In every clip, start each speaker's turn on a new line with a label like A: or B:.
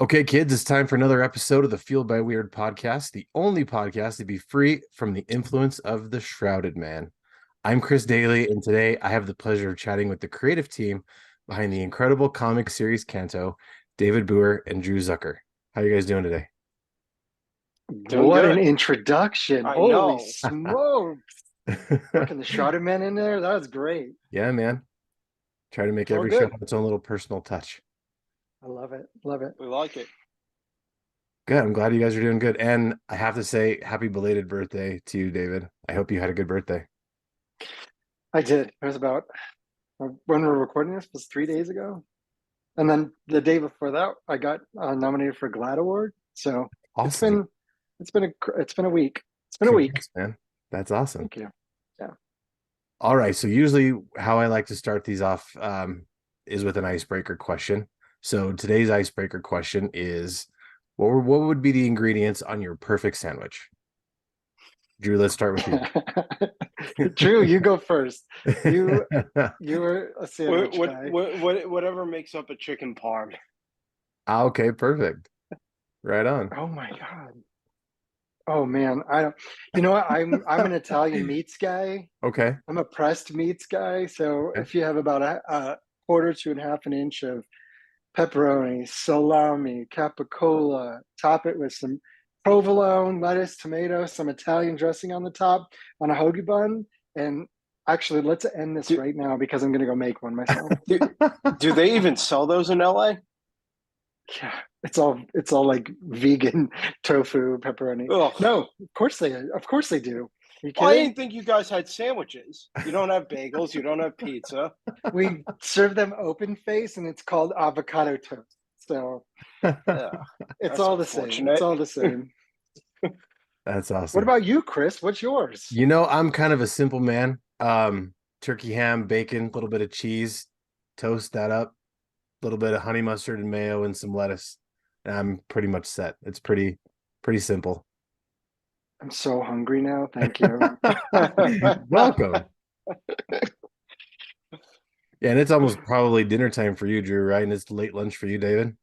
A: Okay, kids, it's time for another episode of the Fueled by Weird podcast, the only podcast to be free from the influence of the shrouded man. I'm Chris Daly, and today I have the pleasure of chatting with the creative team behind the incredible comic series Canto, David Booher and Drew Zucker. How are you guys doing today?
B: Doing
C: What an
B: good.
C: introduction.
B: I
C: Holy
B: know.
C: smokes. Working the Shrouded Man in there. That was great.
A: Yeah, man. Try to make
B: It's all
A: every show
B: good.
A: have its own little personal touch.
C: I love it. Love it.
B: We like it.
A: Good. I'm glad you guys are doing good. And I have to say, happy belated birthday to you, David. I hope you had a good birthday.
C: I did. It was about when we were recording this was 3 days ago. And then the day before that, I got nominated for GLAAD Award. So it's
A: Awesome.
C: been it's been a week. It's been a week.
A: Congrats, man. That's awesome.
C: Thank you. Yeah.
A: All right. So usually how I like to start these off is with an icebreaker question. So today's icebreaker question is what would be the ingredients on your perfect sandwich? Drew, let's start with you.
C: Drew, you go first. You were a sandwich guy.
B: Whatever makes up a chicken parm.
A: Okay, perfect. Right on.
C: Oh my God. Oh man, I don't. You know what? I'm an Italian meats guy.
A: Okay.
C: I'm a pressed meats guy. So
A: Okay.
C: if you have about a quarter to half an inch of pepperoni, salami, capicola, top it with some provolone, lettuce, tomato, some Italian dressing on the top on a hoagie bun. And actually, let's end this
B: Do,
C: right now because I'm gonna go make one myself.
B: do, do they even sell those in LA?
C: Yeah, it's all like vegan tofu pepperoni.
B: Ugh.
C: No, of course they do. Are you
B: Well, I
C: kidding?
B: didn't think you guys had sandwiches. You don't have bagels. You don't have pizza.
C: We serve them open face and it's called avocado toast. So
B: Yeah,
C: it's
B: that's
C: all the same. It's
B: unfortunate.
C: all the same.
A: That's
C: What
A: awesome.
C: about you, Chris? What's yours?
A: You know, I'm kind of a simple man. Turkey ham, bacon, a little bit of cheese, toast that up, a little bit of honey mustard and mayo and some lettuce. And I'm pretty much set. It's pretty simple.
C: I'm so hungry now. Thank you.
A: Welcome. Yeah, and it's almost probably dinner time for you, Drew, right? And it's late lunch for you, David.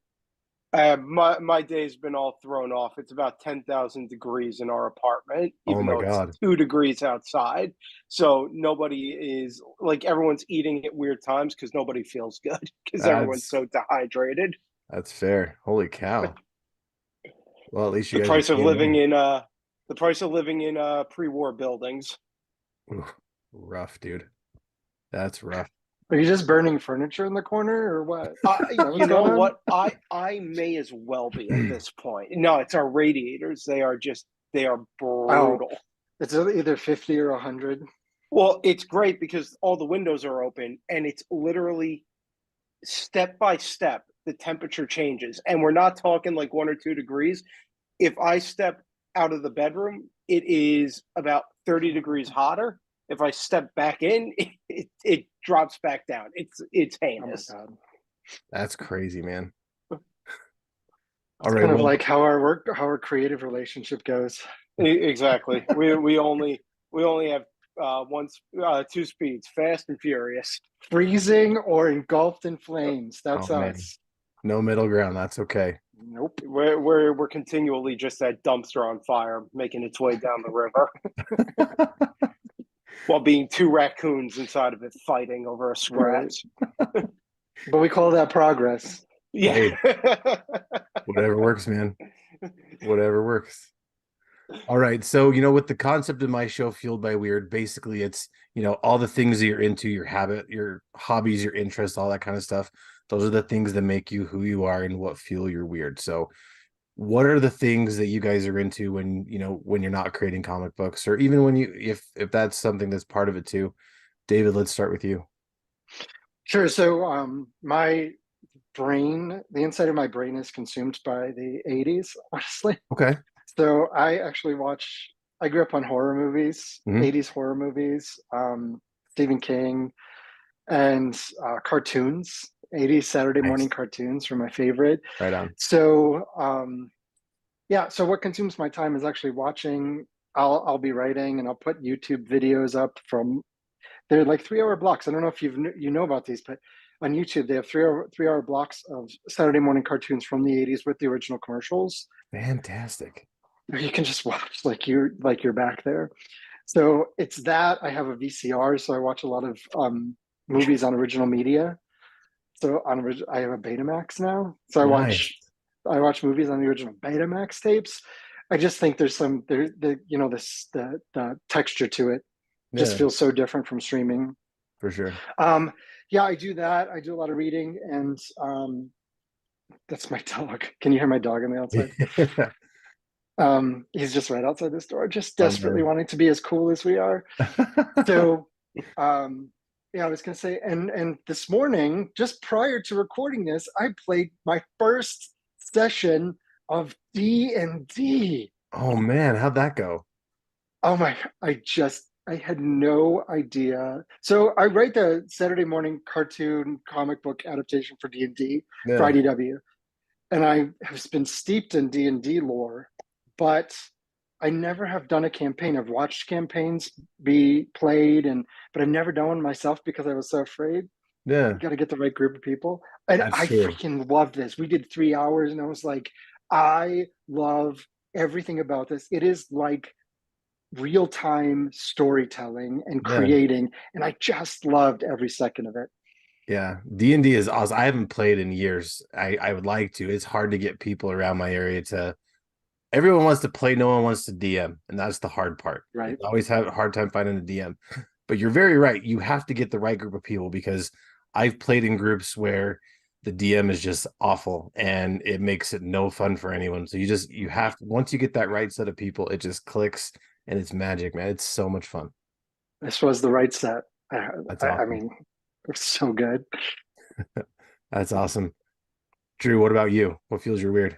B: My day's been all thrown off. It's about 10,000 degrees in our apartment,
A: Oh
B: even
A: my
B: though it's
A: God.
B: 2 degrees outside. So nobody is like everyone's eating at weird times because nobody feels good because everyone's
A: That's
B: so dehydrated.
A: that's fair. Holy cow. Well, at least you
B: The
A: guys are
B: price of
A: staying
B: living
A: warm.
B: in pre-war buildings.
A: Ooh, rough, dude. That's rough.
C: Are you just burning furniture in the corner or what? Is that
B: You
C: what's
B: know
C: going on?
B: what? I may as well be at this point. No, it's our radiators. They are
C: Oh,
B: brutal.
C: it's either 50 or 100.
B: Well, it's great because all the windows are open and it's literally step by step the temperature changes. And we're not talking like 1 or 2 degrees. If I step out of the bedroom, it is about 30 degrees hotter. If I step back in, it drops back down. It's
C: Oh my
B: heinous.
C: God.
A: That's crazy, man. All
C: It's
A: right.
C: kind of
A: Well,
C: like how our creative relationship goes.
B: Exactly. We only have two speeds, fast and furious.
C: Freezing or engulfed in flames.
A: oh
C: That's
A: man,
C: us.
A: no middle ground. That's okay.
C: Nope.
B: We're continually just that dumpster on fire making its way down the river while being two raccoons inside of it fighting over a
C: Right.
B: scraps.
C: But we call that progress.
B: Yeah.
A: Hey, whatever works, man. Whatever works. All right. So, with the concept of my show, Fueled by Weird, basically it's, all the things that you're into, your habit, your hobbies, your interests, all that kind of stuff. Those are the things that make you who you are and what fuel your weird. So, what are the things that you guys are into when you're not creating comic books, or even when if that's something that's part of it too? David, let's start with you.
C: Sure. So my brain, the inside of my brain is consumed by the 80s, honestly.
A: Okay.
C: So I grew up on horror movies,
A: Hmm.
C: 80s horror movies, Stephen King, and cartoons. 80s Saturday morning
A: Nice.
C: cartoons were my favorite.
A: Right on.
C: So yeah, so what consumes my time is actually watching. I'll be writing and I'll put YouTube videos up from they're like 3 hour blocks. I don't know if you know about these, but on YouTube, they have 3 hour blocks of Saturday morning cartoons from the 80s with the original commercials.
A: Fantastic.
C: You can just watch you're back there. So it's that. I have a VCR, so I watch a lot of movies on original media. So I have a Betamax now, so
A: Nice.
C: I watch movies on the original Betamax tapes. I just think there's the texture to it just
A: Yeah,
C: feels so different from streaming.
A: for sure.
C: Yeah, I do that. I do a lot of reading, and that's my dog. Can you hear my dog on the outside? He's just right outside this door, just desperately wanting to be as cool as we are. So, yeah, I was gonna say, and this morning, just prior to recording this, I played my first session of D&D.
A: Oh man, how'd that go?
C: Oh my, I had no idea. So I write the Saturday morning cartoon comic book adaptation for D&D for
A: Yeah,
C: IDW. And I have been steeped in D&D lore, but I never have done a campaign. I've watched campaigns be played, but I've never done one myself because I was so afraid.
A: yeah,
C: You got to get the right group of people. And
A: that's
C: I
A: true.
C: freaking loved this. We did 3 hours, and I was like, I love everything about this. It is like real-time storytelling and
A: Yeah,
C: creating, and I just loved every second of it.
A: yeah. D&D is awesome. I haven't played in years. I would like to. It's hard to get people around my area to. Everyone wants to play, no one wants to DM, and that's the hard part.
C: Right.
A: It's always have a hard time finding a DM. But you're very right. You have to get the right group of people because I've played in groups where the DM is just awful and it makes it no fun for anyone. So you have once you get that right set of people, it just clicks and it's magic, man. It's so much fun.
C: This was the right set.
A: That's
C: I
A: awesome.
C: mean, it's so good.
A: That's awesome. Drew, what about you? What feels your weird?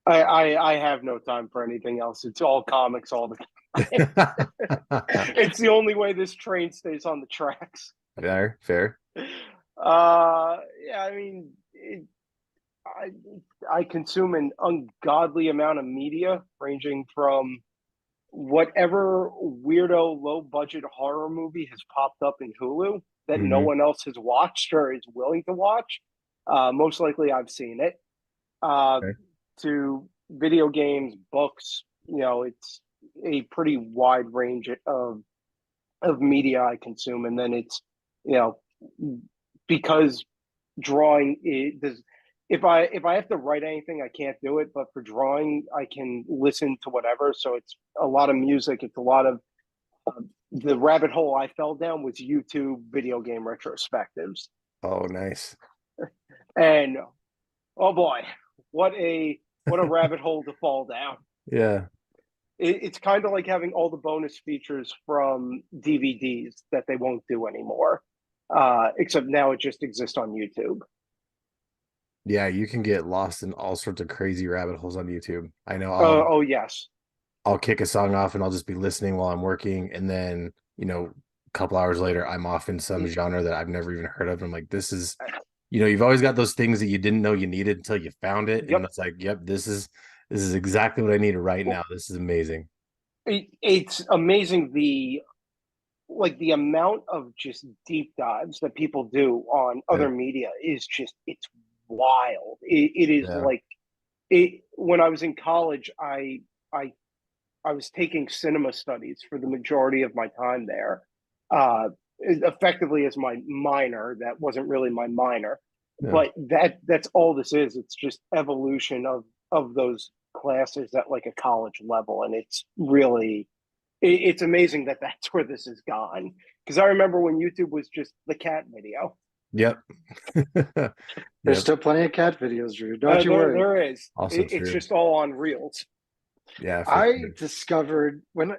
B: I have no time for anything else. It's all comics all the time. It's the only way this train stays on the tracks.
A: Fair.
B: Yeah, I mean, I consume an ungodly amount of media, ranging from whatever weirdo low budget horror movie has popped up in Hulu that no
A: Mhm.
B: one else has watched or is willing to watch. Most likely, I've seen it.
A: Okay.
B: To video games, books. It's a pretty wide range of media I consume, and then it's you know because drawing does. If I have to write anything, I can't do it. But for drawing, I can listen to whatever. So it's a lot of music. It's a lot of the rabbit hole I fell down was YouTube video game retrospectives,
A: Oh, nice.
B: and oh boy, what a rabbit hole to fall down.
A: Yeah.
B: It's kind of like having all the bonus features from DVDs that they won't do anymore, except now it just exists on YouTube.
A: Yeah, you can get lost in all sorts of crazy rabbit holes on YouTube. I know
B: Oh yes,
A: I'll kick a song off and I'll just be listening while I'm working, and then a couple hours later I'm off in some genre that I've never even heard of. I'm like, this is you've always got those things that you didn't know you needed until you found it, and
B: yep.
A: it's like, yep, this is exactly what I need right now. This is amazing.
B: It's amazing the amount of just deep dives that people do on
A: Yeah,
B: other media is just it's wild. It is
A: yeah,
B: like it when I was in college, I I was taking cinema studies for the majority of my time there, effectively as my minor. That wasn't really my minor,
A: yeah.
B: but that's all this is. It's just evolution of those classes at like a college level, and it's really it's amazing that that's where this has gone. Because I remember when YouTube was just the cat video.
A: Yep.
C: There's
A: Yep.
C: still plenty of cat videos, Drew. Don't you worry.
B: There is.
A: Also
B: It's
A: true.
B: just all on reels.
A: Yeah, for
C: I
A: sure.
C: discovered when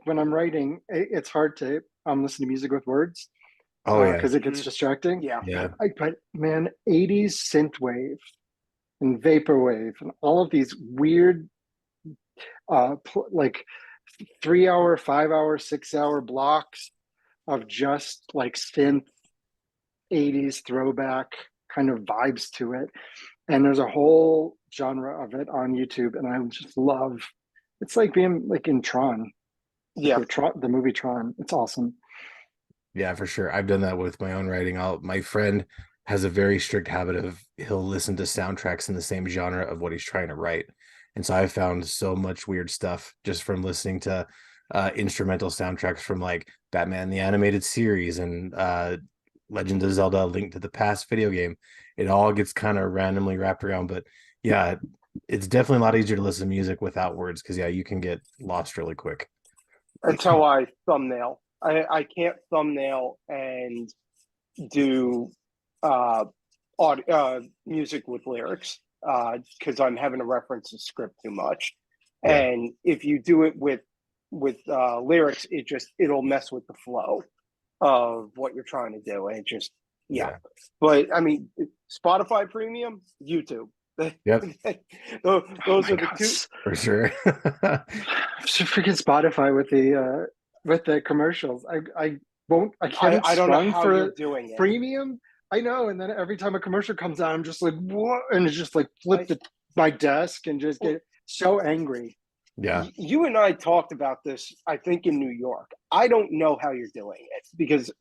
C: I'm writing, it's hard to listen to music with words
A: Oh yeah.
C: because it gets distracting.
B: Yeah.
A: Yeah.
C: But man, 80s synthwave and vaporwave and all of these weird, like 3 hour, 5 hour, 6 hour blocks of just like synth 80s throwback kind of vibes to it. And there's a whole genre of it on YouTube, and I just love. It's like being like in Tron,
B: Yeah.
C: the movie Tron. It's awesome.
A: Yeah, for sure. I've done that with my own writing. My friend has a very strict habit of he'll listen to soundtracks in the same genre of what he's trying to write. And so I found so much weird stuff just from listening to instrumental soundtracks from like Batman the Animated Series and Legend of Zelda: Link to the Past video game. It all gets kind of randomly wrapped around, but yeah, it's definitely a lot easier to listen to music without words because yeah, you can get lost really quick.
B: That's how I thumbnail. I can't thumbnail and do music with lyrics because I'm having to reference the script too much.
A: Yeah.
B: And if you do it with lyrics, it'll mess with the flow of what you're trying to do. And it just yeah. But I mean, Spotify Premium, YouTube.
A: Yep.
B: Those are the two
A: for sure.
C: Freaking Spotify with the commercials. I can't
B: I don't know
C: strong
B: how
C: for
B: you're doing it.
C: Premium. I know, and then every time a commercial comes out, I'm just like, what? And it's just like flip my desk and just get so angry.
A: Yeah.
B: You and I talked about this, I think, in New York. I don't know how you're doing it because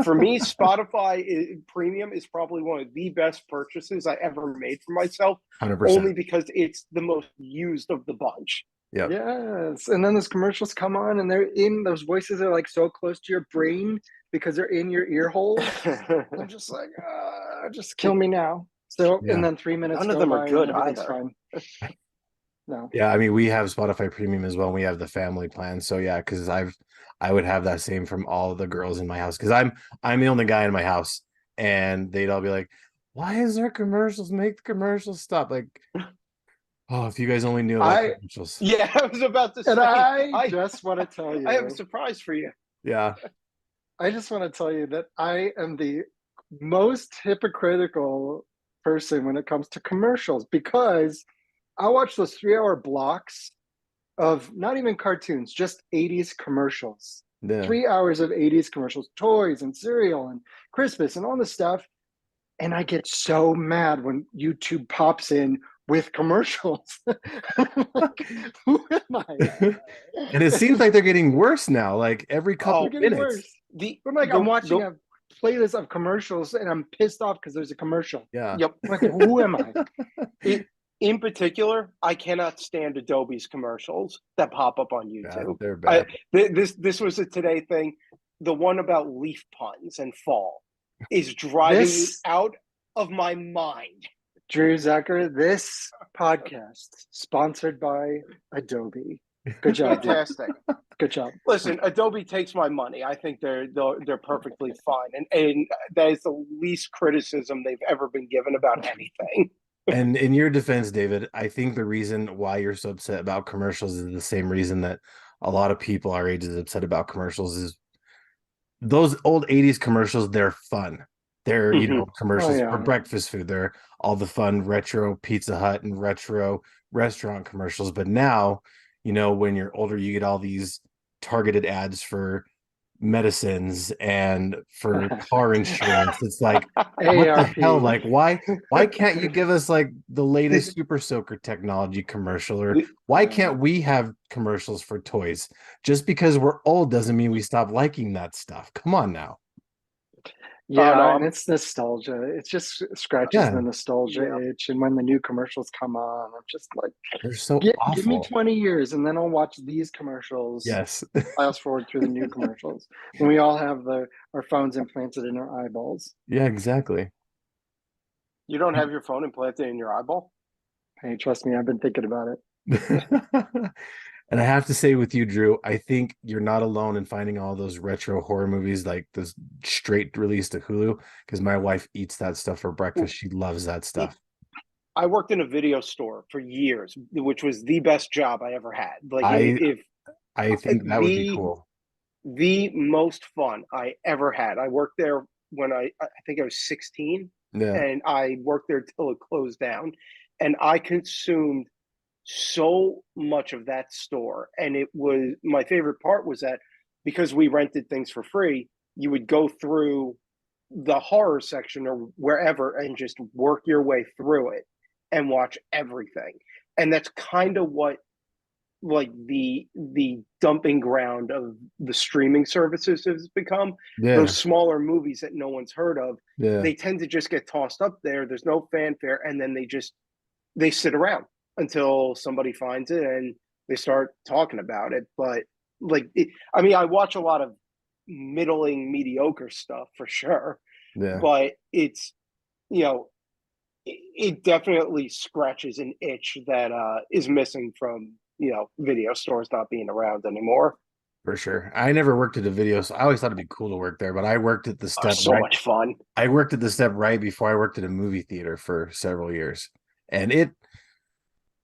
B: for me, Spotify Premium is probably one of the best purchases I ever made for myself.
A: 100%.
B: Only because it's the most used of the bunch.
A: Yep.
C: Yes. And then those commercials come on and those voices are like so close to your brain because they're in your ear hole. I'm just like, just kill me now. So,
A: yeah.
C: And then 3 minutes
B: None of them are good
C: either.
B: either.
C: No.
A: Yeah, I mean, we have Spotify Premium as well. We have the family plan. So yeah, because I would have that same from all the girls in my house because I'm the only guy in my house, and they'd all be like, "Why is there commercials? Make the commercials stop!" Like, oh, if you guys only knew about commercials.
B: Yeah, I was about to say.
C: And I just want to tell you,
B: I have a surprise for you.
A: Yeah.
C: I just want to tell you that I am the most hypocritical person when it comes to commercials because I watch those 3-hour blocks of not even cartoons, just 80s commercials.
A: Yeah.
C: 3 hours of 80s commercials, toys and cereal and Christmas and all this stuff. And I get so mad when YouTube pops in with commercials. Like, who am I?
A: And it seems like they're getting worse now, like every couple minutes.
C: Worse. I'm watching a playlist of commercials and I'm pissed off because there's a commercial.
A: Yeah.
B: Yep.
C: Like, who am I?
B: In particular, I cannot stand Adobe's commercials that pop up on YouTube.
A: They're bad.
B: This was a Today thing. The one about leaf puns and fall is driving me out of my mind.
C: Drew Zucker, this podcast sponsored by Adobe. Good job.
B: Fantastic.
C: Good job.
B: Listen, Adobe takes my money. I think they're perfectly fine, and that is the least criticism they've ever been given about anything.
A: And in your defense, David, I think the reason why you're so upset about commercials is the same reason that a lot of people our age is upset about commercials is those old 80s commercials, they're fun. They're, commercials for breakfast food. They're all the fun retro Pizza Hut and retro restaurant commercials. But now, when you're older, you get all these targeted ads for medicines and for car insurance. It's like, what the hell? Like, why can't you give us like the latest Super Soaker technology commercial? Or why can't we have commercials for toys? Just because we're old doesn't mean we stop liking that stuff. Come on now.
C: Yeah, and it's nostalgia. It just scratches the nostalgia itch. And when the new commercials come on, I'm just like,
A: they're so awful.
C: Give me 20 years and then I'll watch these commercials.
A: Yes.
C: Fast forward through the new commercials. And we all have our phones implanted in our eyeballs.
A: Yeah, exactly.
B: You don't have your phone implanted in your eyeball?
C: Hey, trust me, I've been thinking about it.
A: And I have to say with you, Drew, I think you're not alone in finding all those retro horror movies like this straight release to Hulu, because my wife eats that stuff for breakfast. She loves that stuff.
B: I worked in a video store for years, which was the best job I ever had. Like
A: I think that would be cool.
B: The most fun I ever had. I worked there when I think I was 16, and I worked there till it closed down, and I consumed so much of that store. And it was, my favorite part was that because we rented things for free, you would go through the horror section or wherever and just work your way through it and watch everything. And that's kind of what like the dumping ground of the streaming services has become.
A: Yeah.
B: Those smaller movies that no one's heard of,
A: Yeah.
B: they tend to just get tossed up there. There's no fanfare, and then they sit around until somebody finds it and they start talking about it. But I mean, I watch a lot of middling, mediocre stuff for sure,
A: Yeah.
B: but it's, you know, it definitely scratches an itch that is missing from, you know, video stores not being around anymore.
A: For sure. I never worked at a video, so I always thought it'd be cool to work there, but I worked at the step
B: So
A: right.
B: much fun.
A: I worked at the step right before I worked at a movie theater for several years. And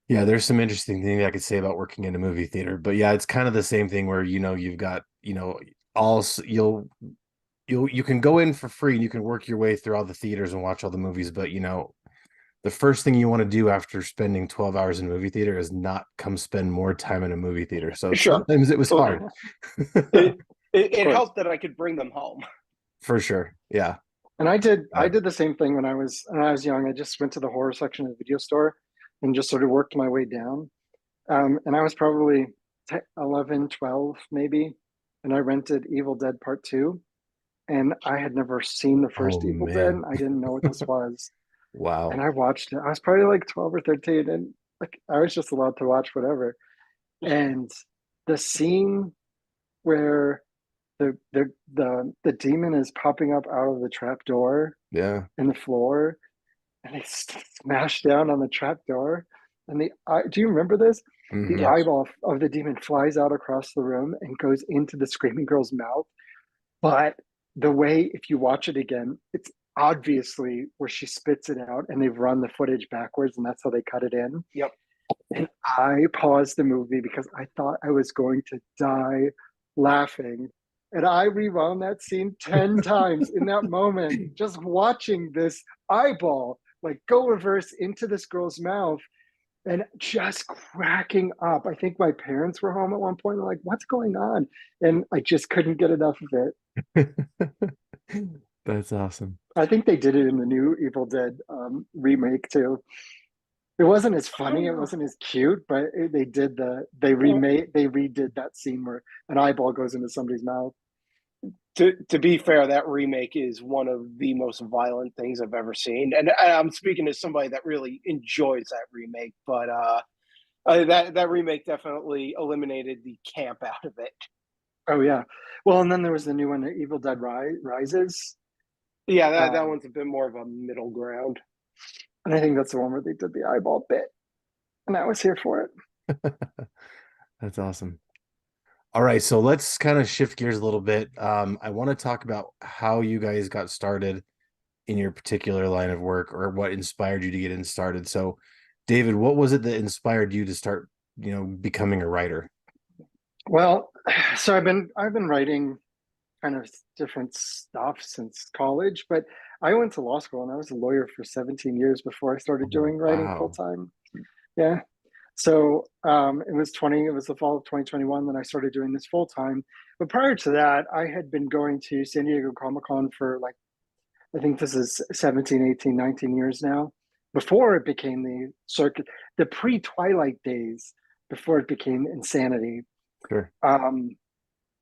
A: yeah, there's some interesting things I could say about working in a movie theater, but yeah, it's kind of the same thing where, you know, you've got, you know, you can go in for free and you can work your way through all the theaters and watch all the movies, but you know, the first thing you want to do after spending 12 hours in a movie theater is not come spend more time in a movie theater. So
B: Sure.
A: sometimes it was hard.
B: It helped that I could bring them home.
A: For sure. Yeah.
C: And I did the same thing when I was young. I just went to the horror section of the video store and just sort of worked my way down. And I was probably 11, 12 maybe, and I rented Evil Dead Part 2. And I had never seen the first Evil Dead. I didn't know what this was.
A: Wow.
C: And I watched it. I was probably like 12 or 13, and like I was just allowed to watch whatever. And the scene where the demon is popping up out of the trap door in the floor, and they smash down on the trap door, and do you remember this?
A: Mm-hmm.
C: The eyeball of the demon flies out across the room and goes into the screaming girl's mouth. But the way, if you watch it again, it's obviously where she spits it out, and they've run the footage backwards, and that's how they cut it in.
B: Yep.
C: And I paused the movie because I thought I was going to die laughing. And I rewound that scene 10 times in that moment, just watching this eyeball like go reverse into this girl's mouth and just cracking up. I think my parents were home at one point. They're like, what's going on? And I just couldn't get enough of
A: it. That's awesome.
C: I think they did it in the new Evil Dead remake too. It wasn't as funny, it wasn't as cute, but they redid that scene where an eyeball goes into somebody's mouth.
B: To be fair, that remake is one of the most violent things I've ever seen, and I'm speaking as somebody that really enjoys that remake. But that remake definitely eliminated the camp out of it.
C: Oh yeah, well, and then there was the new one, Evil Dead Rises.
B: Yeah, that one's a bit more of a middle ground.
C: And I think that's the one where they did the eyeball bit, and I was here for it.
A: That's awesome. All right, so let's kind of shift gears a little bit. I want to talk about how you guys got started in your particular line of work, or what inspired you to get started. So, David, what was it that inspired you to start, you know, becoming a writer?
C: Well, so I've been writing kind of different stuff since college, but I went to law school and I was a lawyer for 17 years before I started doing writing full time. Yeah. So it was the fall of 2021 that I started doing this full time. But prior to that, I had been going to San Diego Comic-Con for like, I think this is 17, 18, 19 years now, before it became the circuit, the pre-Twilight days, before it became insanity.
A: Sure.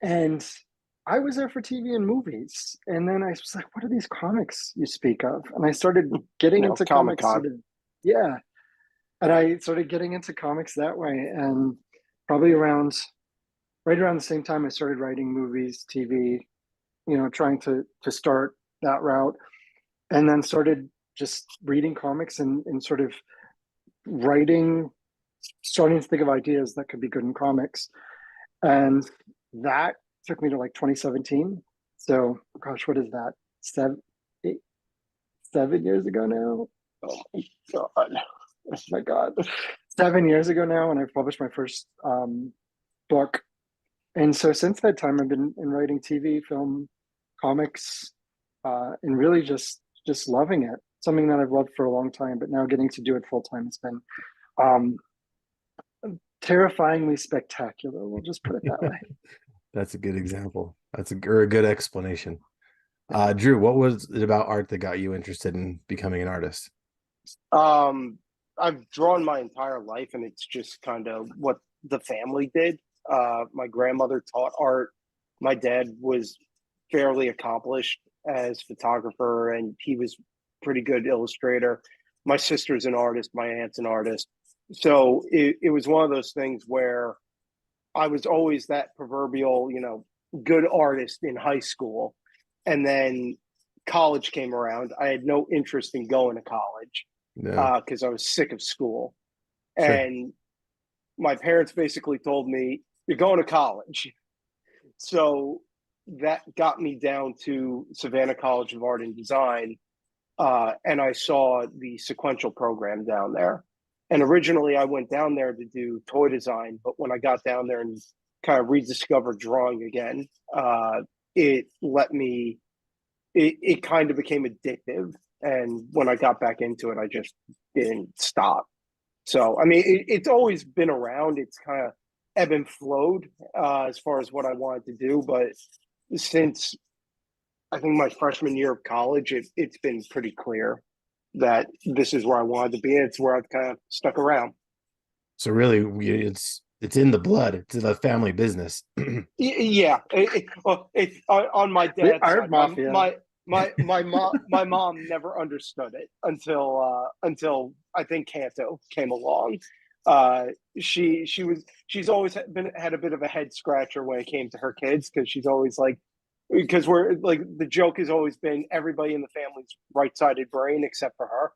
C: And I was there for TV and movies. And then I was like, what are these comics you speak of? And I started getting into comics. Yeah. And I started getting into comics that way. And probably right around the same time I started writing movies, TV, you know, trying to start that route. And then started just reading comics and sort of starting to think of ideas that could be good in comics. And that took me to like 2017. So, gosh, what is that? 7 years ago now? Oh my God. 7 years ago now, and I published my first book. And so since that time, I've been writing TV, film, comics, and really just loving it. Something that I've loved for a long time, but now getting to do it full time has been terrifyingly spectacular. We'll just put it that way.
A: That's a good example. That's a good explanation. Drew, what was it about art that got you interested in becoming an artist?
B: I've drawn my entire life, and it's just kind of what the family did. My grandmother taught art. My dad was fairly accomplished as photographer, and he was pretty good illustrator. My sister's an artist. My aunt's an artist. So it was one of those things where I was always that proverbial, good artist in high school. And then college came around. I had no interest in going to college
A: Yeah.
B: because I was sick of school.
A: Sure.
B: And my parents basically told me, "You're going to college." So that got me down to Savannah College of Art and Design. And I saw the sequential program down there. And originally I went down there to do toy design, but when I got down there and kind of rediscovered drawing again, it kind of became addictive. And when I got back into it, I just didn't stop. So, I mean, it's always been around. It's kind of ebb and flowed as far as what I wanted to do. But since I think my freshman year of college, it's been pretty clear that this is where I wanted to be. It's where I've kind of stuck around.
A: So really, it's in the blood. It's the family business.
B: Yeah, on my dad's
C: art
B: side,
C: mafia.
B: my mom never understood it until I think Canto came along. She's always had a bit of a head scratcher when it came to her kids, because she's always like, because we're like, the joke has always been everybody in the family's right-sided brain except for her.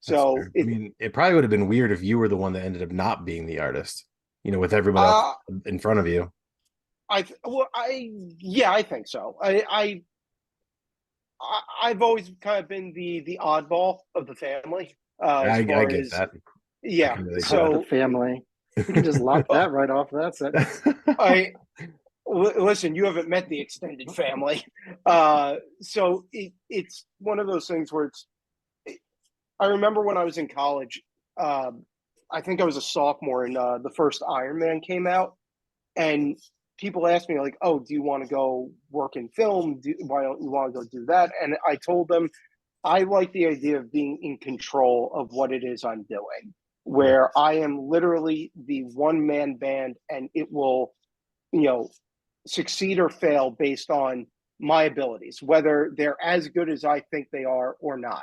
B: So
A: I mean, it probably would have been weird if you were the one that ended up not being the artist, with everybody else in front of you.
B: I think so. I've always kind of been the oddball of the family.
A: I get that.
B: Yeah.
A: Really
C: So the family, you can just lop that right off that sentence.
B: Listen, you haven't met the extended family. So it's one of those things where I remember when I was in college, I think I was a sophomore, and the first Iron Man came out, and people asked me like, "Oh, do you want to go work in film? Why don't you want to go do that?" And I told them I like the idea of being in control of what it is I'm doing, where I am literally the one-man band, and it will, succeed or fail based on my abilities, whether they're as good as I think they are or not,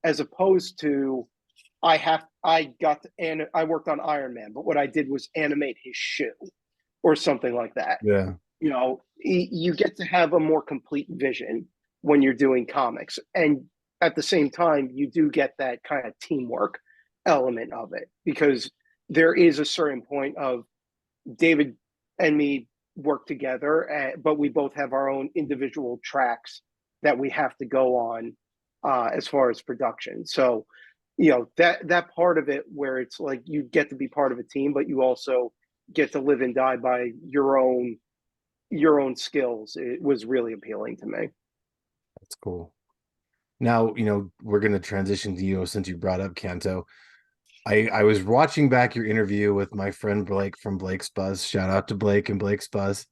B: as opposed to I worked on Iron Man, but what I did was animate his shoe or something like that.
A: Yeah.
B: You get to have a more complete vision when you're doing comics. And at the same time, you do get that kind of teamwork element of it, because there is a certain point of David and me work together, but we both have our own individual tracks that we have to go on as far as production. So, that part of it where it's like you get to be part of a team, but you also get to live and die by your own skills. It was really appealing to me.
A: That's cool. Now, we're going to transition to you since you brought up Canto. I was watching back your interview with my friend Blake from Blake's Buzz. Shout out to Blake and Blake's Buzz.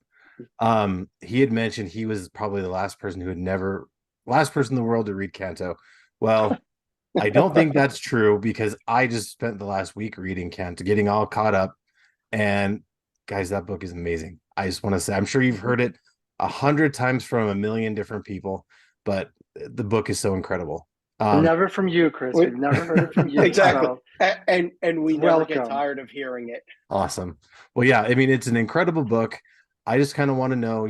A: He had mentioned he was probably the last person in the world to read Canto. Well, I don't think that's true, because I just spent the last week reading Canto, getting all caught up. And guys, that book is amazing. I just want to say, I'm sure you've heard it 100 times from a million different people, but the book is so incredible.
C: Never from you, Chris. We've never heard it from you.
B: Exactly.
C: So.
B: And we never get tired of hearing it.
A: Awesome. Well, yeah, I mean, it's an incredible book. I just kind of want to know,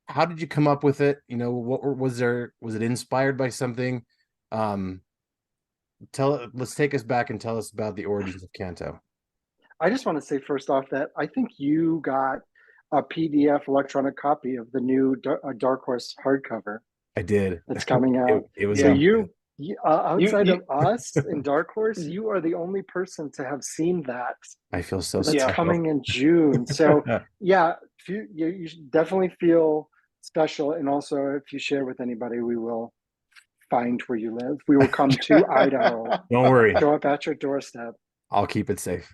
A: how did you come up with it? What was it inspired by something? Let's take us back and tell us about the origins of Canto.
C: I just want to say first off that I think you got a PDF electronic copy of the new Dark Horse hardcover.
A: I did.
C: It's coming out.
A: It was
C: so outside of us in Dark Horse, you are the only person to have seen that.
A: I feel so
C: That's coming in June. So yeah, you should definitely feel special. And also, if you share with anybody, we will find where you live. We will come to Idaho.
A: Don't worry.
C: Show up at your doorstep.
A: I'll keep it safe.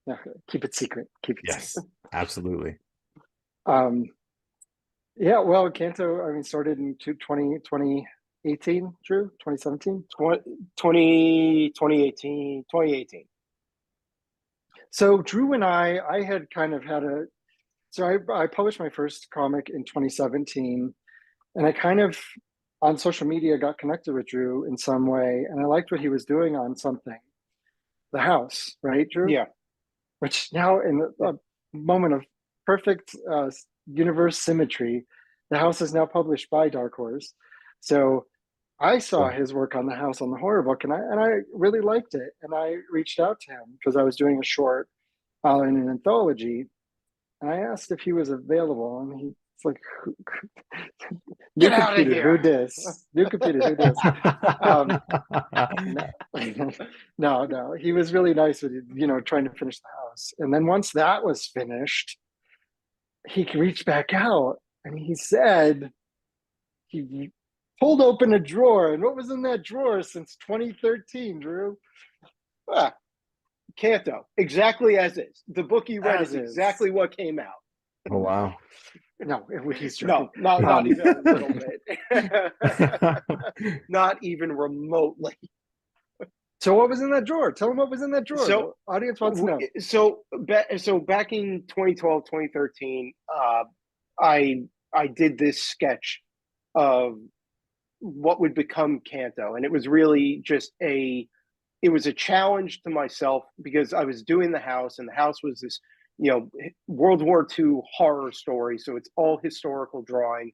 C: Okay. Keep it secret.
A: Yes, absolutely.
C: Yeah, well, Canto, started in 2020, 2018, Drew? 2017?
B: 2018.
C: So Drew and I had kind of had a, so I published my first comic in 2017, and I kind of on social media got connected with Drew in some way, and I liked what he was doing on something, the house, right, Drew?
B: Yeah.
C: Which now in a moment of perfect universe symmetry, the house is now published by Dark Horse. So I saw his work on the house on the horror book, and I really liked it, and I reached out to him because I was doing a short in an anthology, and I asked if he was available, and he's like,
B: Get out of here.
C: Who dis? New computer, who dis? No, he was really nice with, trying to finish the house. And then once that was finished, he reached back out and he said he pulled open a drawer. And what was in that drawer since 2013, Drew?
B: Canto, exactly as is. The book you read is exactly what came out.
A: Oh, wow.
C: No, he's
B: no, not even a little bit. Not even remotely.
C: So what was in that drawer? Tell them what was in that drawer. So the audience wants to know.
B: So back in 2012, 2013, I did this sketch of what would become Canto, and it was really just a challenge to myself because I was doing the house, and the house was this World War II horror story, so it's all historical drawing,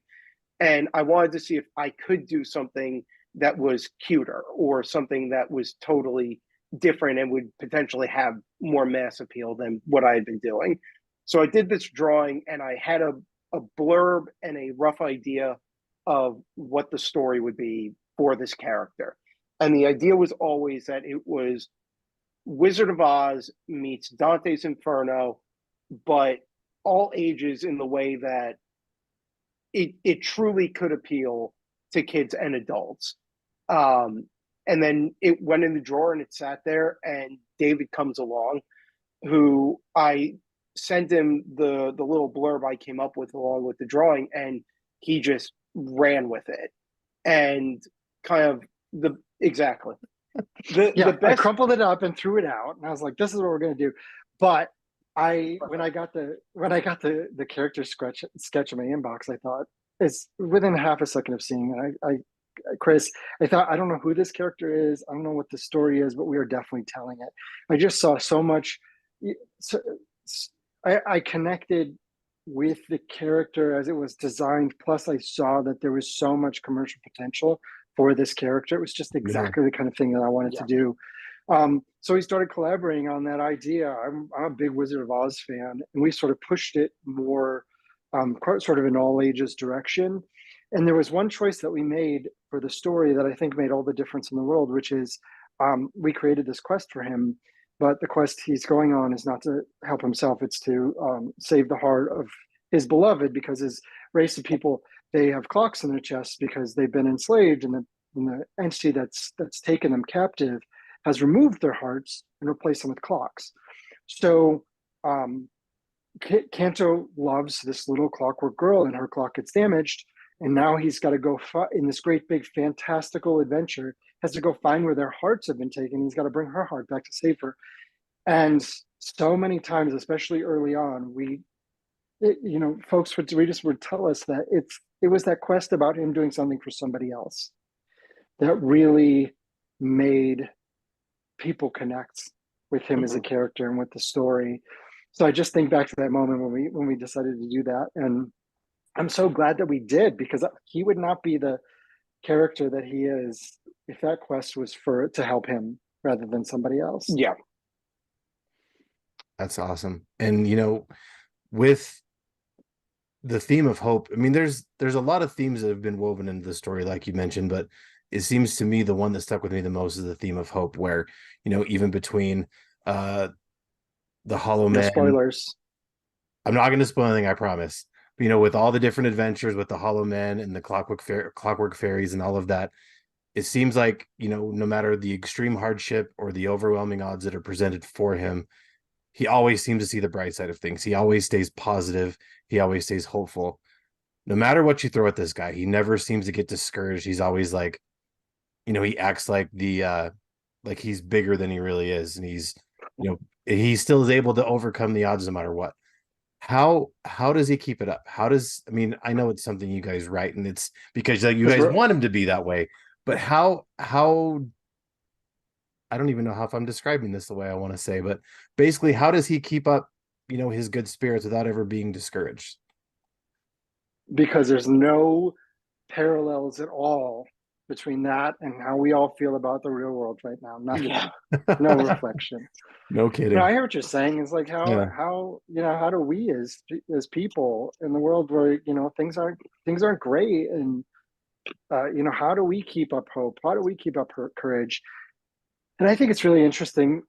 B: and I wanted to see if I could do something that was cuter or something that was totally different and would potentially have more mass appeal than what I had been doing. So I did this drawing, and I had a blurb and a rough idea of what the story would be for this character. And the idea was always that it was Wizard of Oz meets Dante's Inferno, but all ages, in the way that it truly could appeal to kids and adults. And then it went in the drawer and it sat there, and David comes along, who I sent him the little blurb I came up with along with the drawing, and he just ran with it. And kind of the best...
C: I crumpled it up and threw it out, and I was like, this is what we're going to do. But when I got the character sketch in my inbox, I thought, it's within half a second of seeing it, Chris, I thought, I don't know who this character is, I don't know what the story is, but we are definitely telling it. I just saw so much. I connected with the character as it was designed, plus I saw that there was so much commercial potential for this character. It was just exactly the kind of thing that I wanted to do. So we started collaborating on that idea. I'm a big Wizard of Oz fan, and we sort of pushed it more sort of an all ages direction. And there was one choice that we made for the story that I think made all the difference in the world, which is we created this quest for him, but the quest he's going on is not to help himself. It's to save the heart of his beloved, because his race of people, they have clocks in their chests because they've been enslaved, and the entity that's taken them captive has removed their hearts and replaced them with clocks. So Canto loves this little clockwork girl, and her clock gets damaged, and now he's got to go in this great big fantastical adventure, has to go find where their hearts have been taken. He's got to bring her heart back to save her. And so many times, especially early on, folks would tell us that it was that quest about him doing something for somebody else that really made people connect with him as a character and with the story. So I just think back to that moment when we decided to do that, and I'm so glad that we did, because he would not be the character that he is if that quest was to help him rather than somebody else.
B: Yeah,
A: that's awesome. And with the theme of hope, I mean, there's a lot of themes that have been woven into the story, like you mentioned, but it seems to me the one that stuck with me the most is the theme of hope, where even between the Hollow Man,
C: spoilers,
A: I'm not going to spoil anything, I promise. But, with all the different adventures with the Hollow Man and the clockwork fairies and all of that, it seems like no matter the extreme hardship or the overwhelming odds that are presented for him, he always seems to see the bright side of things. He always stays positive. He always stays hopeful. no matter what you throw at this guy, he never seems to get discouraged. He's always like, he acts like like he's bigger than he really is, and he still is able to overcome the odds no matter what. How does he keep it up? I mean, I know it's something you guys write, and it's because like you guys want him to be that way, but how I don't even know how if I'm describing this the way I want to say, but basically, how does he keep up, his good spirits without ever being discouraged?
C: Because there's no parallels at all between that and how we all feel about the real world right now. Nothing.
B: Yeah.
C: No reflection.
A: No kidding.
C: I hear what you're saying. It's like how do we as people in the world where things aren't great, and how do we keep up hope? How do we keep up courage? And I think it's really interesting.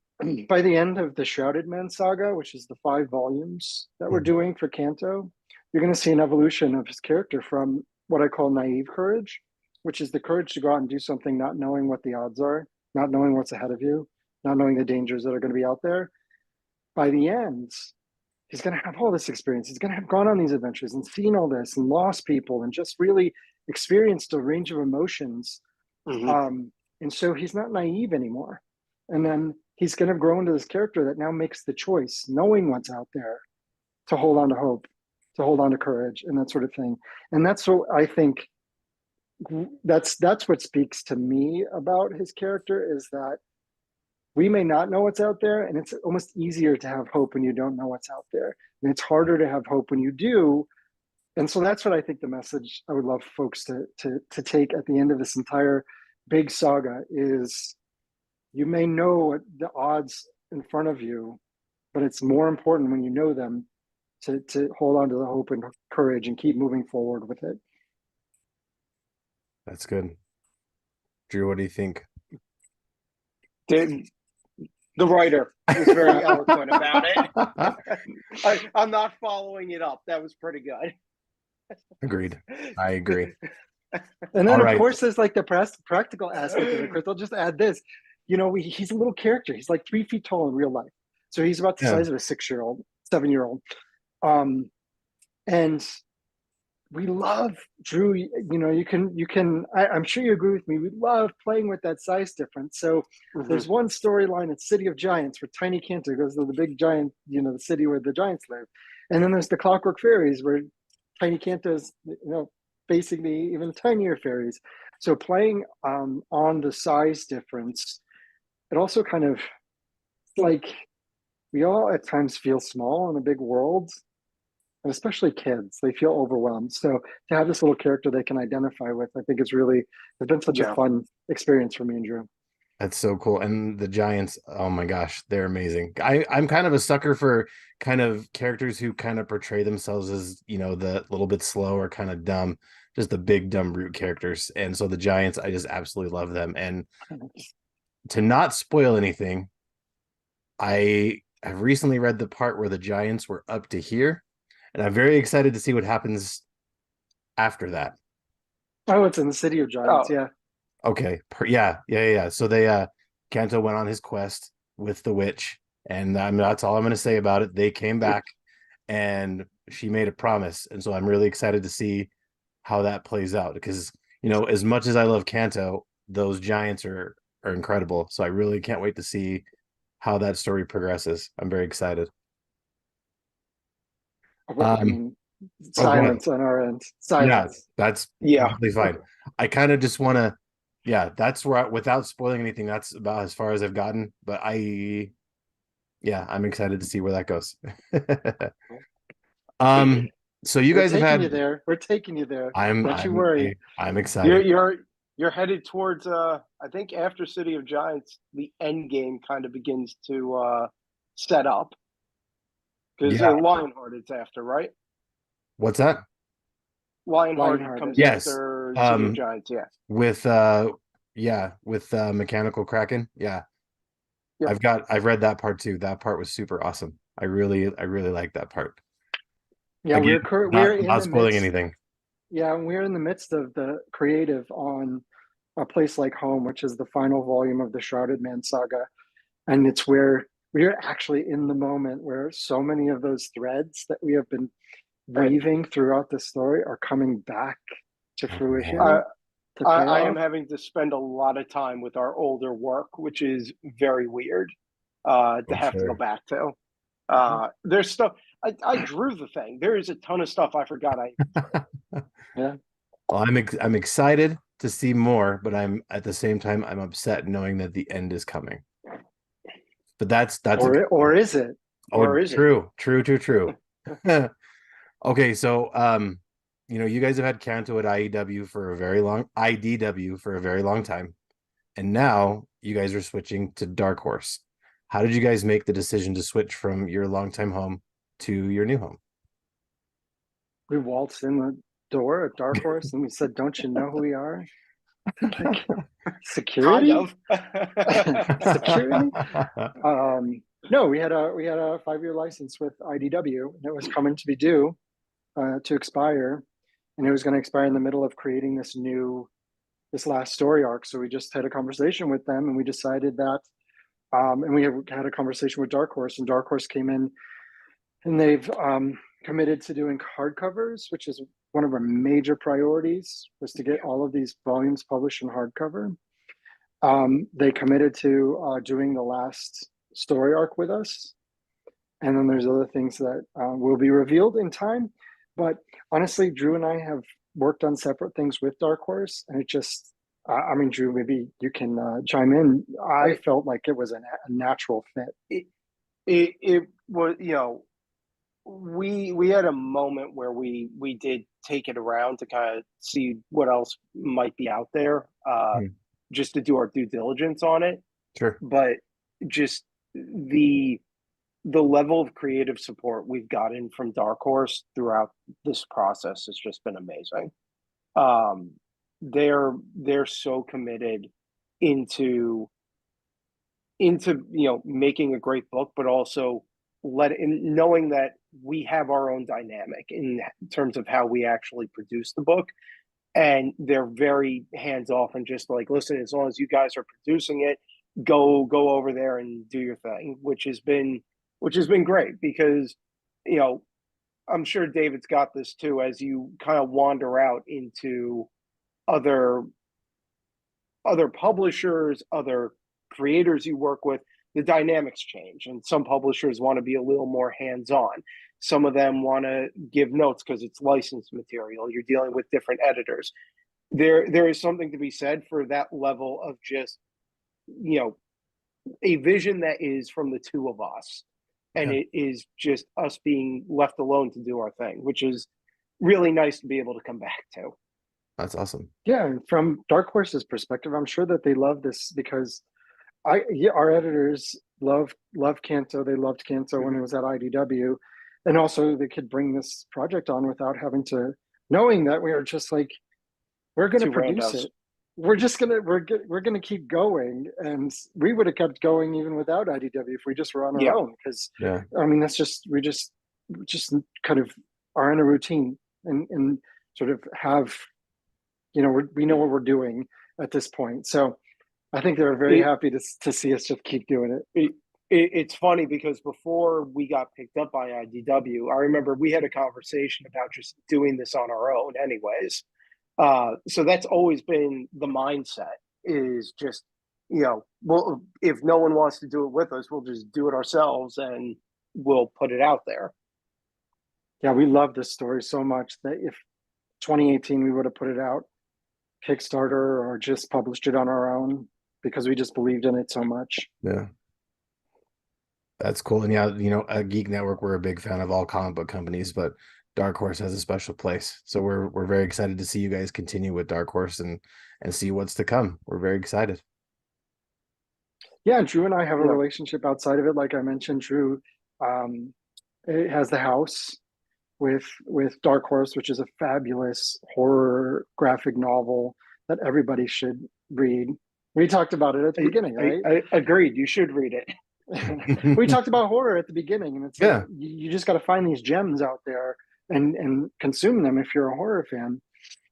C: By the end of the Shrouded Man saga, which is the 5 volumes that we're doing for Canto, you're going to see an evolution of his character from what I call naive courage, which is the courage to go out and do something not knowing what the odds are, not knowing what's ahead of you, not knowing the dangers that are going to be out there. By the end, he's going to have all this experience. He's going to have gone on these adventures and seen all this and lost people and just really experienced a range of emotions. And so he's not naive anymore. And then he's going to grow into this character that now makes the choice, knowing what's out there, to hold on to hope, to hold on to courage, and that sort of thing. And that's what I think. That's what speaks to me about his character, is that we may not know what's out there, and it's almost easier to have hope when you don't know what's out there, and it's harder to have hope when you do. And so that's what I think the message I would love folks to take at the end of this entire big saga is: you may know the odds in front of you, but it's more important when you know them to hold on to the hope and courage and keep moving forward with it.
A: That's good. Drew, what do you think?
B: The writer was very eloquent about it. I'm not following it up. That was pretty good.
A: Agreed. I agree.
C: And then, of course, there's like the practical aspect of it. Chris, I'll just add this. He's a little character. He's like 3 feet tall in real life. So he's about the size of a 6-year-old, 7-year-old. And we love Drew. I'm sure you agree with me. We love playing with that size difference. So there's one storyline at City of Giants where Tiny Canto goes to the big giant, the city where the giants live. And then there's the Clockwork Fairies where Tiny Canto is, facing the even tinier fairies. So playing on the size difference, it also kind of, like, we all at times feel small in a big world, and especially kids, they feel overwhelmed. So to have this little character they can identify with, I think it's been such a fun experience for me and Drew.
A: That's so cool. And the Giants, oh my gosh, they're amazing. I'm kind of a sucker for kind of characters who kind of portray themselves as, the little bit slow or kind of dumb, just the big dumb brute characters. And so the Giants, I just absolutely love them. And to not spoil anything, I have recently read the part where the Giants were up to here, and I'm very excited to see what happens after that.
C: Oh, it's in the City of Giants, yeah.
A: Okay. Yeah. So they Canto went on his quest with the witch, and that's all I'm going to say about it. They came back, and she made a promise, and so I'm really excited to see how that plays out, because as much as I love Canto, those Giants are incredible. So I really can't wait to see how that story progresses. I'm very excited.
C: Silence on our end. Silence.
A: Yeah, that's perfectly fine. I kind of just want to. Yeah, that's where, without spoiling anything, that's about as far as I've gotten. But I'm excited to see where that goes. So you guys have had.
C: We're taking you there.
A: Don't
C: you worry.
A: I'm excited.
B: You're headed towards. I think after City of Giants, the end game kind of begins to set up. Because Lionheart it's after, right?
A: What's that?
B: Lionheart comes after City of Giants,
A: with Mechanical Kraken, Yep. I've read that part too. That part was super awesome. I really like that part.
C: Yeah,
A: again,
C: we're
A: not spoiling anything.
C: Yeah, we're in the midst of the creative on A Place Like Home, which is the final volume of the Shrouded Man saga, and it's where we're actually in the moment where so many of those threads that we have been weaving throughout the story are coming back to fruition. To
B: I am
C: payoff.
B: having to spend a lot of time with our older work, which is very weird to have to go back to. There's stuff I drew the thing. There is a ton of stuff I forgot I drew.
C: Yeah.
A: Well, I'm excited to see more, but I'm at the same time I'm upset knowing that the end is coming. But that's
C: or is it?
B: Or is it?
A: True. Okay, so you know, you guys have had Canto at IDW for a very long time, and now you guys are switching to Dark Horse. How did you guys make the decision to switch from your longtime home to your new home?
C: We waltzed in the door at Dark Horse and we said, "Don't you know who we are?" Like, security?
B: Kind of.
C: Security? No, we had a 5-year license with IDW, and it was coming to be due to expire, and it was going to expire in the middle of creating this last story arc. So we just had a conversation with them, and we decided that, and we had a conversation with Dark Horse, and Dark Horse came in, and they've committed to doing hardcovers, which is one of our major priorities, was to get all of these volumes published in hardcover. They committed to doing the last story arc with us, and then there's other things that will be revealed in time. But honestly, Drew and I have worked on separate things with Dark Horse, and it just, I mean, Drew, maybe you can chime in. I felt like it was a natural fit.
B: It was, you know, we had a moment where we did take it around to kind of see what else might be out there, just to do our due diligence on it.
A: Sure.
B: But just the level of creative support we've gotten from Dark Horse throughout this process has just been amazing. They're so committed into you know, making a great book, but also knowing that we have our own dynamic in terms of how we actually produce the book. And they're very hands off and just like, listen, as long as you guys are producing it, go over there and do your thing, which has been great, because, you know, I'm sure David's got this too, as you kind of wander out into other publishers, other creators you work with, the dynamics change, and some publishers want to be a little more hands-on. Some of them want to give notes because it's licensed material. You're dealing with different editors. There is something to be said for that level of just, you know, a vision that is from the two of us, and it is just us being left alone to do our thing, which is really nice to be able to come back to.
A: That's awesome.
C: Yeah, and from Dark Horse's perspective, I'm sure that they love this because our editors love Canto. They loved Canto when it was at IDW, and also they could bring this project on without having to, knowing that we are just like, we're going to produce it. We're gonna keep going, and we would have kept going even without IDW if we just were on our own. Because I mean, that's just we just kind of are in a routine and sort of have, you know, we know what we're doing at this point. So I think they're very happy to see us just keep doing it.
B: It's funny because before we got picked up by IDW, I remember we had a conversation about just doing this on our own anyways. So that's always been the mindset, is just, you know, well, if no one wants to do it with us, we'll just do it ourselves and we'll put it out there.
C: Yeah, we love this story so much that if 2018 we would have put it out Kickstarter or just published it on our own, because we just believed in it so much.
A: Yeah. That's cool. And yeah, you know, at Geek Network, we're a big fan of all comic book companies, but Dark Horse has a special place. So we're very excited to see you guys continue with Dark Horse and see what's to come. We're very excited.
C: Yeah, Drew and I have a relationship outside of it. Like I mentioned, Drew it has the house with Dark Horse, which is a fabulous horror graphic novel that everybody should read. We talked about it at the beginning, right?
B: I agreed. You should read it.
C: We talked about horror at the beginning, and it's like, you just got to find these gems out there and consume them if you're a horror fan.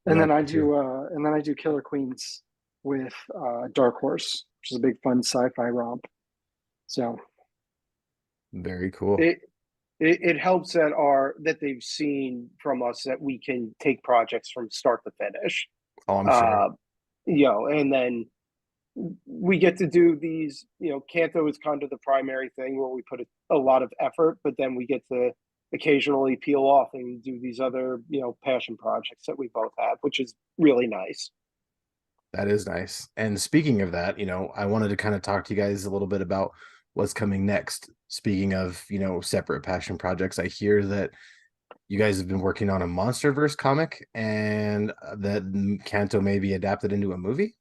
C: And then I do Killer Queens with Dark Horse, which is a big fun sci-fi romp. So
A: very cool.
B: it helps that they've seen from us that we can take projects from start to finish.
A: Oh, I'm sure.
B: And then we get to do these, Canto is kind of the primary thing where we put a lot of effort, but then we get to occasionally peel off and do these other, passion projects that we both have, which is really nice.
A: That is nice. And speaking of that, I wanted to kind of talk to you guys a little bit about what's coming next. Speaking of, separate passion projects, I hear that you guys have been working on a MonsterVerse comic and that Canto may be adapted into a movie.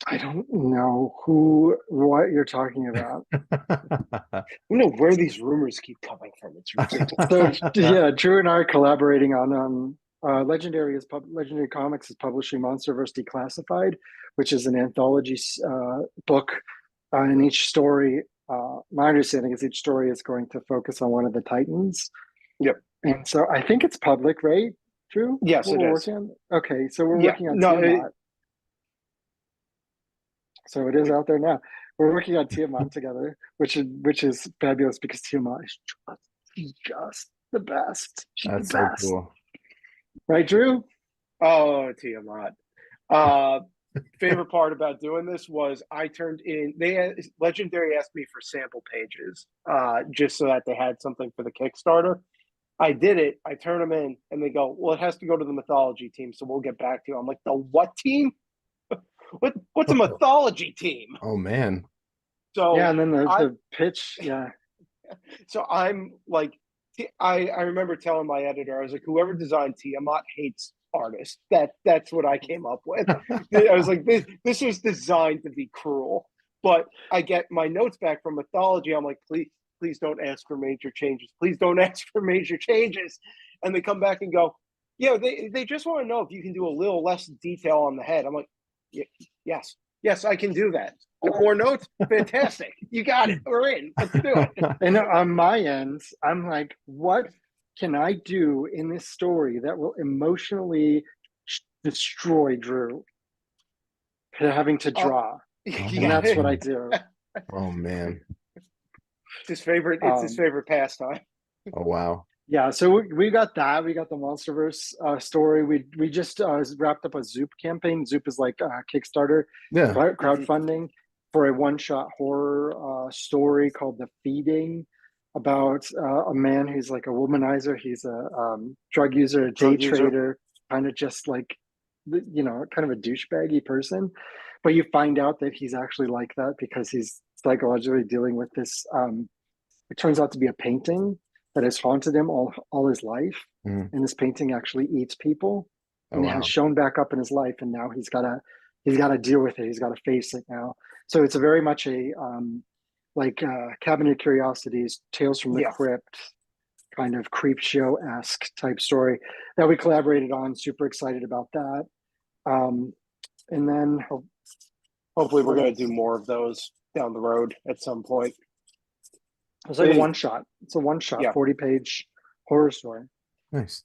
C: I don't know what you're talking about.
B: I don't know where these rumors keep coming from. It's ridiculous.
C: So yeah, Drew and I are collaborating on Legendary Comics is publishing MonsterVerse Declassified, which is an anthology book. And each story, my understanding is each story is going to focus on one of the Titans.
B: Yep.
C: And so I think it's public, right, Drew?
B: Yes, it is.
C: Okay, so we're working on Tiamat. So it is out there now. We're working on Tiamat together, which is fabulous because Tiamat is just the best.
A: That's so cool.
C: Right, Drew?
B: Oh, Tiamat. Favorite part about doing this was I turned in. Legendary asked me for sample pages, just so that they had something for the Kickstarter. I did it. I turn them in, and they go, "Well, it has to go to the mythology team, so we'll get back to you." I'm like, "The what team? What's a mythology team?"
A: Oh man.
C: So yeah, and then the pitch, yeah.
B: So I'm like, I remember telling my editor, I was like, whoever designed Tiamat hates artists. That's what I came up with. I was like, this is designed to be cruel. But I get my notes back from mythology. I'm like, please don't ask for major changes. Please don't ask for major changes. And they come back and go, yeah, they just want to know if you can do a little less detail on the head. I'm like, yes, I can do that. The core notes, fantastic. You got it. We're in. Let's do it.
C: And on my end, I'm like, what can I do in this story that will emotionally destroy Drew having to draw? And that's what I do.
A: Oh man.
B: It's his favorite pastime.
A: Oh wow.
C: Yeah, so we got that. We got the MonsterVerse story. We just wrapped up a Zoop campaign. Zoop is like Kickstarter crowdfunding for a one-shot horror story called The Feeding, about a man who's like a womanizer. He's a drug user, a day trader, kind of just like, kind of a douchebaggy person. But you find out that he's actually like that because he's psychologically dealing with this. It turns out to be a painting that has haunted him all his life. And this painting actually eats people. And it has shown back up in his life. And now he's got to deal with it. He's got to face it now. So it's a very much a Cabinet of Curiosities, Tales from the Crypt, kind of creep show-esque type story that we collaborated on. Super excited about that. And then
B: hopefully we're going to do more of those down the road at some point.
C: It's like a one shot. It's a one shot, 40-page horror story.
A: Nice.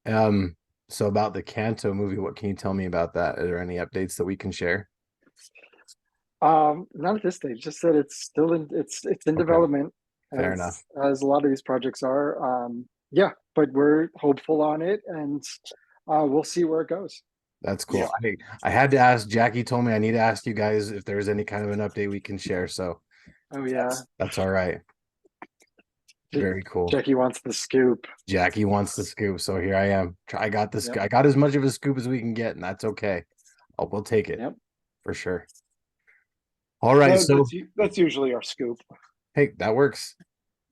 C: Yeah.
A: So about the Canto movie, what can you tell me about that? Are there any updates that we can share?
C: Not at this stage. Just that it's still in development.
A: Fair enough.
C: As a lot of these projects are. But we're hopeful on it, and we'll see where it goes.
A: That's cool. Yeah. I had to ask. Jackie told me I need to ask you guys if there's any kind of an update we can share. So.
C: Oh yeah.
A: That's all right. Very cool.
C: Jackie wants the scoop.
A: So here I am. I got this. Yep. I got as much of a scoop as we can get, and that's okay. We'll take it.
C: Yep.
A: For sure. All right. So
B: that's usually our scoop.
A: Hey, that works.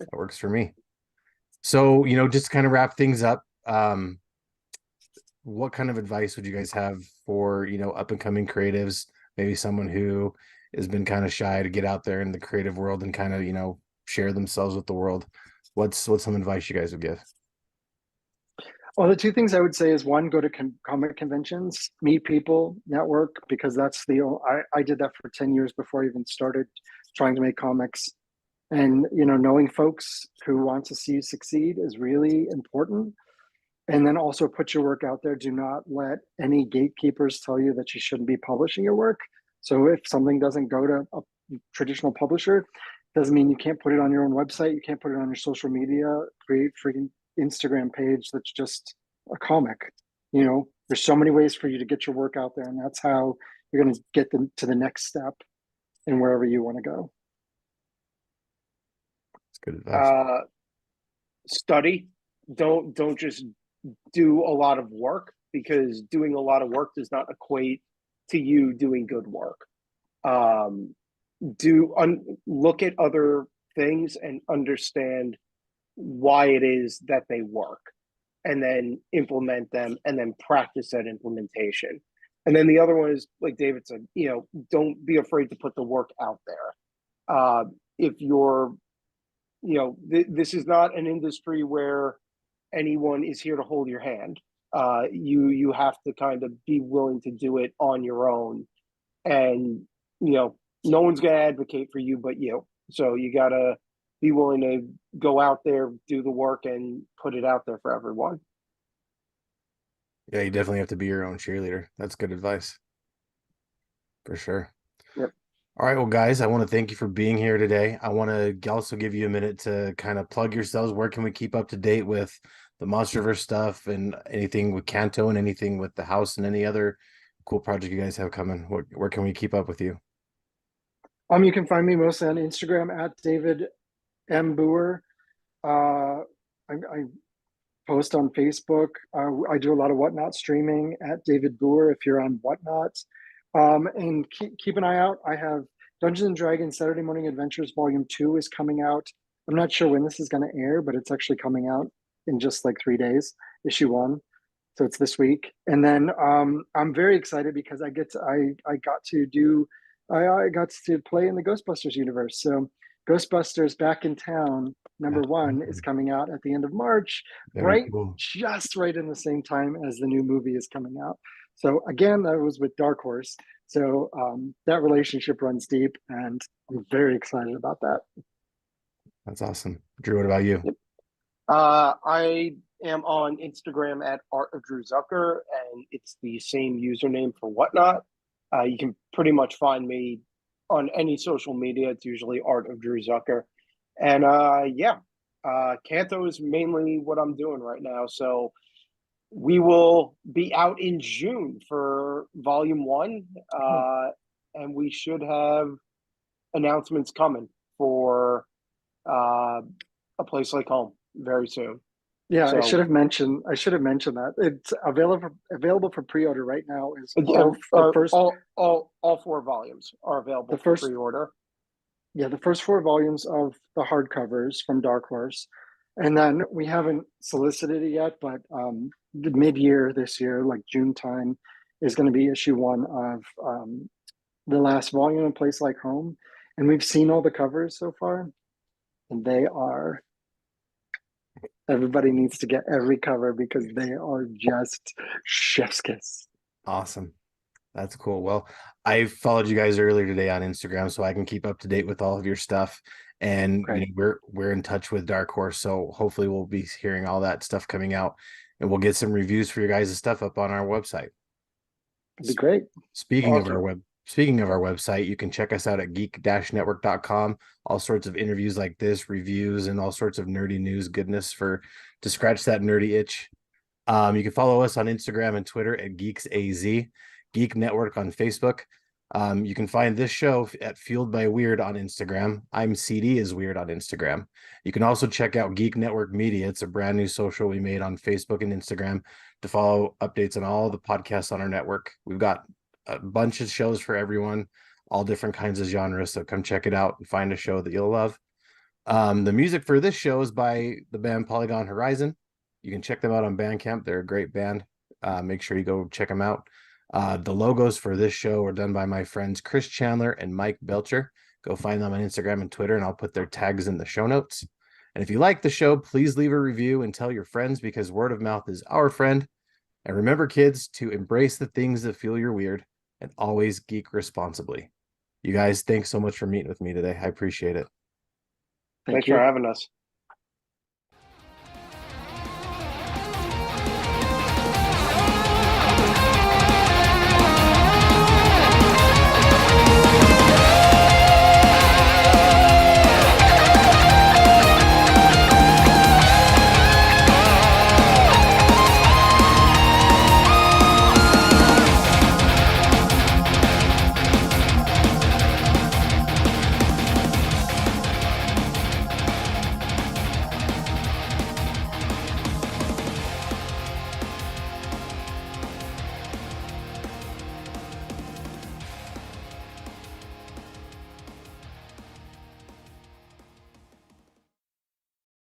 A: That works for me. So, just to kind of wrap things up, what kind of advice would you guys have for, up and coming creatives, maybe someone who has been kind of shy to get out there in the creative world and kind of, share themselves with the world? What's some advice you guys would give?
C: Well, the two things I would say is, one, go to comic conventions, meet people, network, because that's I did that for 10 years before I even started trying to make comics. And, knowing folks who want to see you succeed is really important. And then also put your work out there. Do not let any gatekeepers tell you that you shouldn't be publishing your work. So if something doesn't go to a traditional publisher, Doesn't mean you can't put it on your own website. You can't put it on your social media. Create freaking Instagram page that's just a comic. You know, there's so many ways for you to get your work out there, and that's how you're going to get them to the next step and wherever you want to go.
A: That's good advice.
B: Study. Don't just do a lot of work, because doing a lot of work does not equate to you doing good work. Look at other things and understand why it is that they work, and then implement them, and then practice that implementation. And then the other one is, like David said, don't be afraid to put the work out there. If you're, this is not an industry where anyone is here to hold your hand. You have to kind of be willing to do it on your own, and no one's going to advocate for you but you. So you got to be willing to go out there, do the work, and put it out there for everyone.
A: Yeah, you definitely have to be your own cheerleader. That's good advice. For sure.
B: Yep.
A: All right, well, guys, I want to thank you for being here today. I want to also give you a minute to kind of plug yourselves. Where can we keep up to date with the MonsterVerse stuff, and anything with Canto, and anything with the house, and any other cool project you guys have coming? Where can we keep up with you?
C: You can find me mostly on Instagram at David M. Booher. I post on Facebook. I do a lot of Whatnot streaming at David Booher if you're on Whatnot. And keep an eye out. I have Dungeons and Dragons Saturday Morning Adventures Volume 2 is coming out. I'm not sure when this is going to air, but it's actually coming out in just like 3 days, issue 1. So it's this week. And then I'm very excited because I got to play in the Ghostbusters universe. So Ghostbusters Back in Town #1 is coming out at the end of March, just right in the same time as the new movie is coming out. So again, that was with Dark Horse. So that relationship runs deep, and I'm very excited about that.
A: That's awesome. Drew, what about you?
B: Yep. I am on Instagram at Art of Drew Zucker, and it's the same username for Whatnot. You can pretty much find me on any social media. It's usually Art of Drew Zucker. And Canto is mainly what I'm doing right now. So we will be out in June for Volume 1, and we should have announcements coming for A Place Like Home very soon.
C: Yeah, so, I should have mentioned that it's available for pre-order right now. Is
B: all 4 volumes are available for pre-order.
C: Yeah, the first 4 volumes of the hardcovers from Dark Horse, and then we haven't solicited it yet, but mid-year this year, like June time, is going to be issue 1 of the last volume of Place Like Home, and we've seen all the covers so far, and they are. Everybody needs to get every cover because they are just chef's kiss.
A: Awesome. That's cool. Well, I followed you guys earlier today on Instagram, so I can keep up to date with all of your stuff. And we're in touch with Dark Horse, so hopefully we'll be hearing all that stuff coming out, and we'll get some reviews for your guys' stuff up on our website.
C: It'd be great.
A: Speaking of our website, you can check us out at geek-network.com. All sorts of interviews like this, reviews, and all sorts of nerdy news goodness to scratch that nerdy itch. You can follow us on Instagram and Twitter at GeeksAZ, Geek Network on Facebook. You can find this show at Fueled by Weird on Instagram. I'm CD is Weird on Instagram. You can also check out Geek Network Media. It's a brand new social we made on Facebook and Instagram to follow updates on all the podcasts on our network. We've got a bunch of shows for everyone, all different kinds of genres. So come check it out and find a show that you'll love. The music for this show is by the band Polygon Horizon. You can check them out on Bandcamp. They're a great band. Make sure you go check them out. The logos for this show are done by my friends Chris Chandler and Mike Belcher. Go find them on Instagram and Twitter, and I'll put their tags in the show notes. And if you like the show, please leave a review and tell your friends, because word of mouth is our friend. And remember, kids, to embrace the things that feel you're weird and always geek responsibly. You guys, thanks so much for meeting with me today. I appreciate it.
B: Thanks for having us.